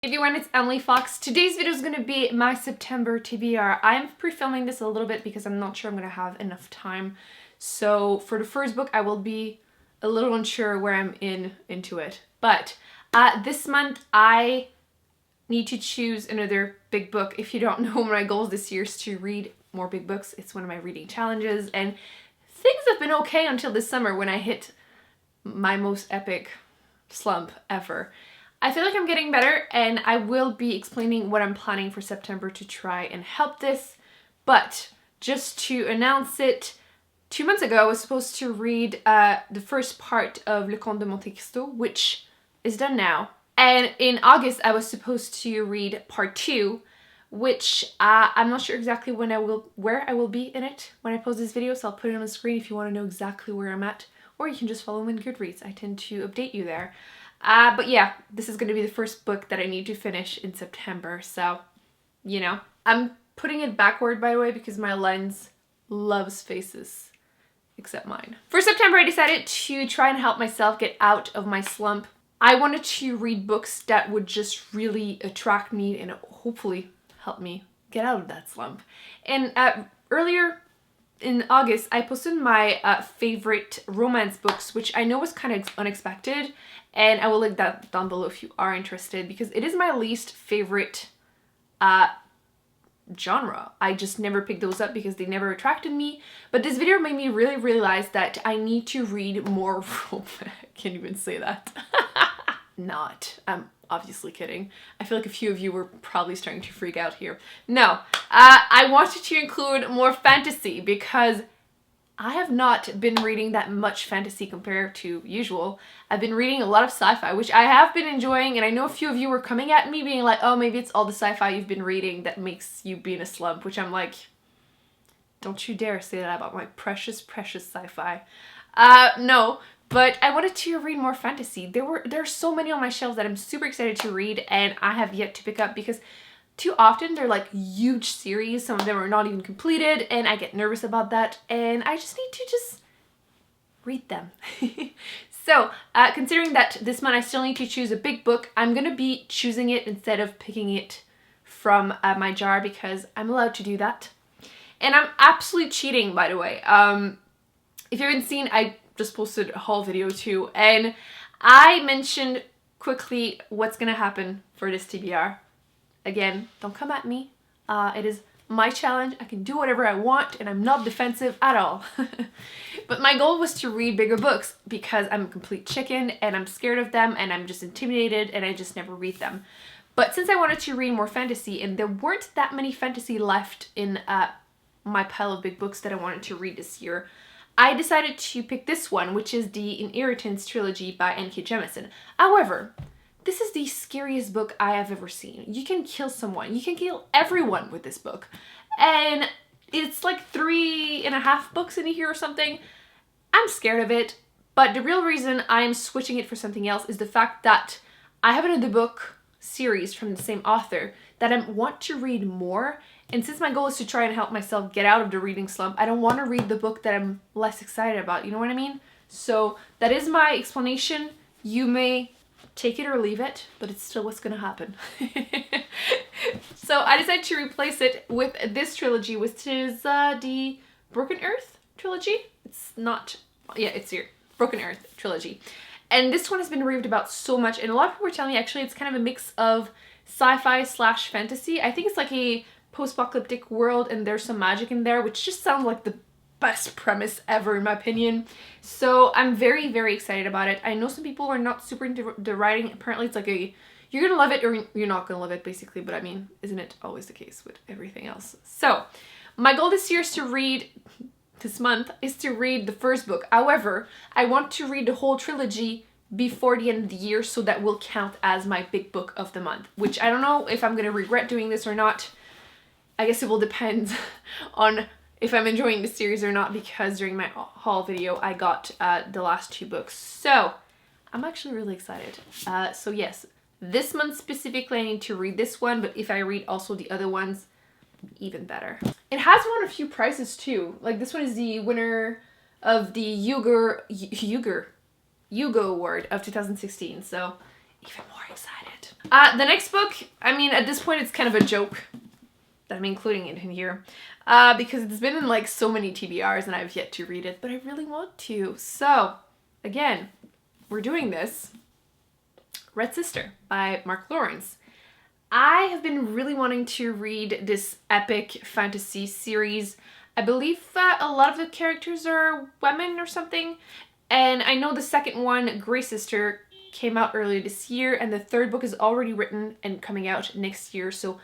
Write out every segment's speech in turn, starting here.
Hey everyone, it's Emily Fox. Today's video is going to be my September TBR. I'm pre-filming this a little bit because I'm not sure I'm going to have enough time. So for the first book, I will be a little unsure where I'm into it. But this month, I need to choose another big book. If you don't know, my goal this year is to read more big books. It's one of my reading challenges, and things have been okay until this summer when I hit my most epic slump ever. I feel like I'm getting better, and I will be explaining what I'm planning for September to try and help this. But just to announce it, 2 months ago I was supposed to read the first part of Le Comte de Monte Cristo, which is done now. And in August I was supposed to read part 2, which I'm not sure exactly where I will be in it when I post this video, so I'll put it on the screen if you want to know exactly where I'm at. Or you can just follow me on Goodreads. I tend to update you there. But yeah, this is going to be the first book that I need to finish in September, so, you know. I'm putting it backward, by the way, because my lens loves faces, except mine. For September, I decided to try and help myself get out of my slump. I wanted to read books that would just really attract me and hopefully help me get out of that slump. And earlier in August, I posted my favorite romance books, which I know was kind of unexpected, and I will link that down below if you are interested, because it is my least favorite genre. I just never picked those up because they never attracted me, but this video made me really realize that I need to read more romance. I can't even say that. I'm obviously kidding. I feel like a few of you were probably starting to freak out here. No, I wanted to include more fantasy because I have not been reading that much fantasy compared to usual. I've been reading a lot of sci-fi, which I have been enjoying, and I know a few of you were coming at me being like, oh, maybe it's all the sci-fi you've been reading that makes you be in a slump, which I'm like, don't you dare say that about my precious, precious sci-fi. No. But I wanted to read more fantasy. There are so many on my shelves that I'm super excited to read, and I have yet to pick up because too often they're like huge series. Some of them are not even completed, and I get nervous about that, and I just need to read them. So, considering that this month I still need to choose a big book, I'm gonna be choosing it instead of picking it from my jar because I'm allowed to do that. And I'm absolutely cheating, by the way. If you haven't seen, I just posted a haul video too, and I mentioned quickly what's gonna happen for this TBR. Again, don't come at me. It is my challenge. I can do whatever I want, and I'm not defensive at all. But my goal was to read bigger books because I'm a complete chicken, and I'm scared of them, and I'm just intimidated, and I just never read them. But since I wanted to read more fantasy, and there weren't that many fantasy left in my pile of big books that I wanted to read this year, I decided to pick this one, which is the Inheritance Trilogy by N.K. Jemisin. However, this is the scariest book I have ever seen. You can kill someone. You can kill everyone with this book. And it's like 3.5 books in here or something. I'm scared of it. But the real reason I am switching it for something else is the fact that I have another book series from the same author that I want to read more. And since my goal is to try and help myself get out of the reading slump, I don't want to read the book that I'm less excited about. You know what I mean? So that is my explanation. You may take it or leave it, but it's still what's gonna happen. So I decided to replace it with this trilogy, which is the Broken Earth trilogy. It's not, yeah, it's here, Broken Earth trilogy. And this one has been raved about so much, and a lot of people were telling me actually it's kind of a mix of sci-fi / fantasy. I think it's like a post-apocalyptic world, and there's some magic in there, which just sounds like the best premise ever in my opinion. So I'm very, very excited about it. I know some people are not super into the writing. Apparently it's like you're gonna love it or you're not gonna love it, basically, but I mean, isn't it always the case with everything else? So my goal this year is to read, this month, is to read the first book. However, I want to read the whole trilogy before the end of the year, so that will count as my big book of the month, which I don't know if I'm gonna regret doing this or not. I guess it will depend on if I'm enjoying the series or not, because during my haul video I got the last 2 books. So I'm actually really excited. So yes, this month specifically I need to read this one, but if I read also the other ones, even better. It has won a few prizes too. Like this one is the winner of the Hugo Award of 2016. So even more excited. The next book, I mean, at this point it's kind of a joke that I'm including it in here because it's been in like so many TBRs and I've yet to read it, but I really want to. So again, we're doing this. Red Sister by Mark Lawrence. I have been really wanting to read this epic fantasy series. I believe a lot of the characters are women or something. And I know the second one, Grey Sister, came out earlier this year, and the third book is already written and coming out next year, so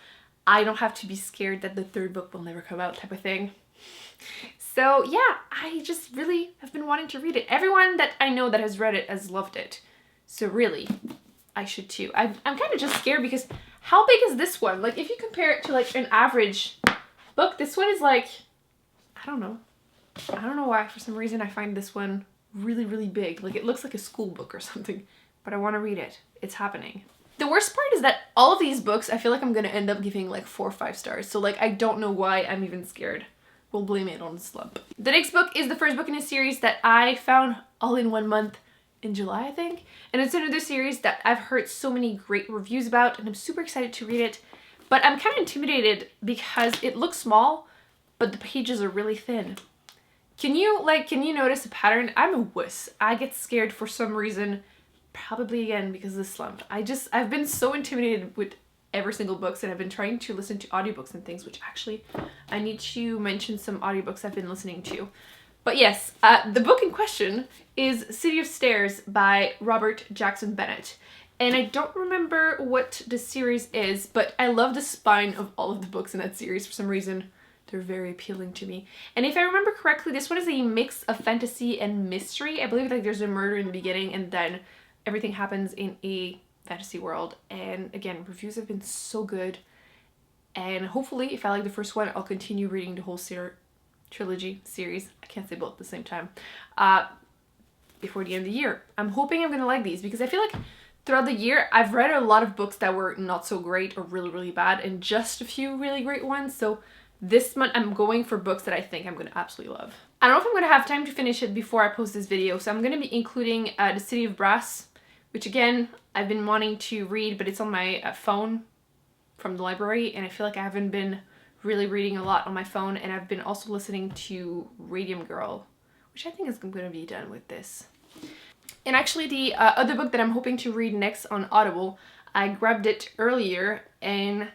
I don't have to be scared that the third book will never come out type of thing. So yeah, I just really have been wanting to read it. Everyone that I know that has read it has loved it. So really, I should too. I'm kind of just scared because how big is this one? Like if you compare it to like an average book, this one is like, I don't know why for some reason I find this one really, really big. Like it looks like a school book or something, but I want to read it. It's happening. The worst part is that all of these books, I feel like I'm going to end up giving like 4 or 5 stars. So like, I don't know why I'm even scared. We'll blame it on the slump. The next book is the first book in a series that I found all in 1 month in July, I think. And it's another series that I've heard so many great reviews about and I'm super excited to read it. But I'm kind of intimidated because it looks small, but the pages are really thin. Can you notice a pattern? I'm a wuss. I get scared for some reason, probably again because of the slump. I've been so intimidated with every single books, and I've been trying to listen to audiobooks and things, which actually I need to mention some audiobooks I've been listening to. But yes, the book in question is City of Stairs by Robert Jackson Bennett. And I don't remember what the series is, but I love the spine of all of the books in that series for some reason. They're very appealing to me. And if I remember correctly, this one is a mix of fantasy and mystery. I believe like there's a murder in the beginning and then everything happens in a fantasy world. And again, reviews have been so good. And hopefully, if I like the first one, I'll continue reading the whole trilogy series. I can't say both at the same time. Before the end of the year. I'm hoping I'm gonna like these because I feel like throughout the year, I've read a lot of books that were not so great or really, really bad and just a few really great ones. So this month, I'm going for books that I think I'm going to absolutely love. I don't know if I'm going to have time to finish it before I post this video, so I'm going to be including The City of Brass, which again, I've been wanting to read, but it's on my phone from the library, and I feel like I haven't been really reading a lot on my phone, and I've been also listening to Radium Girl, which I think is going to be done with this. And actually, the other book that I'm hoping to read next on Audible, I grabbed it earlier, and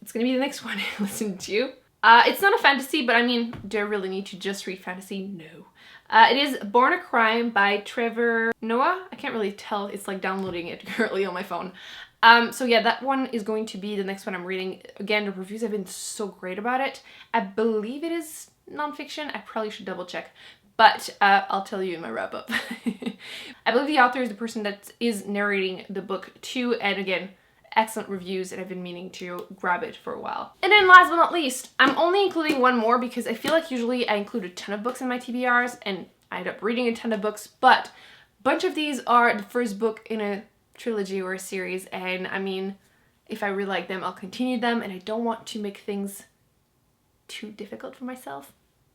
it's going to be the next one I listen to. It's not a fantasy, but I mean, do I really need to just read fantasy? No. It is Born a Crime by Trevor Noah. I can't really tell. It's like downloading it currently on my phone. So yeah, that one is going to be the next one I'm reading. Again, the reviews have been so great about it. I believe it is nonfiction. I probably should double check, but I'll tell you in my wrap up. I believe the author is the person that is narrating the book too, and again, excellent reviews, and I've been meaning to grab it for a while. And then last but not least, I'm only including one more because I feel like usually I include a ton of books in my TBRs and I end up reading a ton of books, but a bunch of these are the first book in a trilogy or a series, and I mean, if I really like them, I'll continue them, and I don't want to make things too difficult for myself.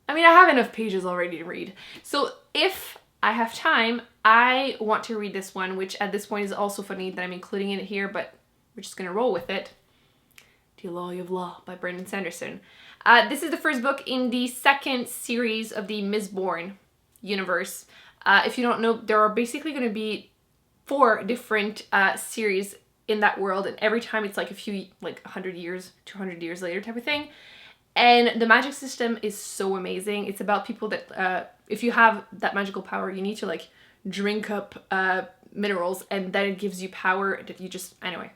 I mean, I have enough pages already to read, so if I have time, I want to read this one, which at this point is also funny that I'm including it here, but we're just gonna roll with it. The Alloy of Law by Brandon Sanderson. This is the first book in the second series of the Mistborn universe. If you don't know, there are basically gonna be 4 different series in that world, and every time it's like 100 years, 200 years later type of thing. And the magic system is so amazing. It's about people that, if you have that magical power, you need to like drink up minerals, and then it gives you power that you just, anyway.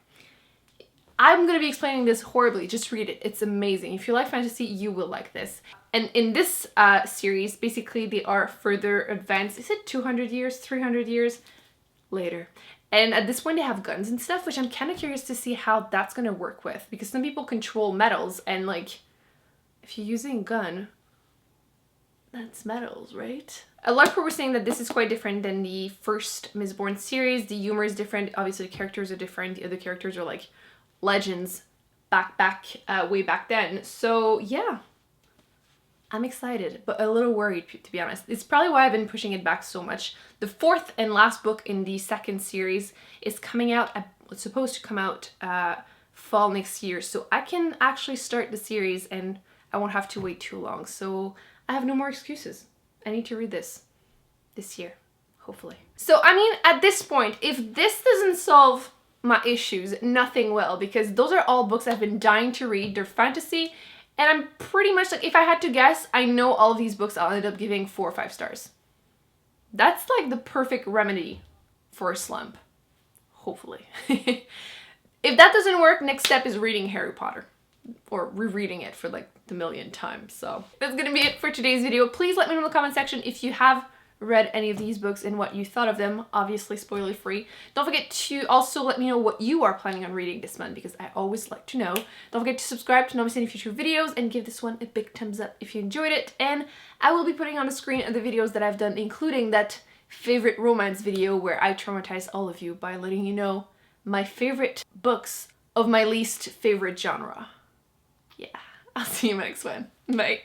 I'm going to be explaining this horribly, just read it. It's amazing. If you like fantasy, you will like this. And in this series, basically they are further advanced. Is it 200 years, 300 years later? And at this point they have guns and stuff, which I'm kind of curious to see how that's going to work with. Because some people control metals, and like, if you're using a gun, that's metals, right? A lot of people were saying that this is quite different than the first Mistborn series. The humor is different. Obviously the characters are different. The other characters are like legends way back then. So yeah, I'm excited, but a little worried, to be honest. It's probably why I've been pushing it back so much. The 4th and last book in the second series is coming out, It's supposed to come out fall next year, so I can actually start the series and I won't have to wait too long. So I have no more excuses. I need to read this year, hopefully. So I mean, at this point, if this doesn't solve my issues, nothing will, because those are all books I've been dying to read. They're fantasy, and I'm pretty much like, if I had to guess, I know all of these books I'll end up giving 4 or 5 stars. That's like the perfect remedy for a slump, hopefully. If that doesn't work, next step is reading Harry Potter, or rereading it for like the millionth time. So that's gonna be it for today's video. Please let me know in the comment section if you have read any of these books and what you thought of them, obviously spoiler free. Don't forget to also let me know what you are planning on reading this month, because I always like to know. Don't forget to subscribe to not miss any future videos, and give this one a big thumbs up if you enjoyed it. And I will be putting on the screen the videos that I've done, including that favorite romance video where I traumatize all of you by letting you know my favorite books of my least favorite genre. Yeah, I'll see you in my next one. Bye.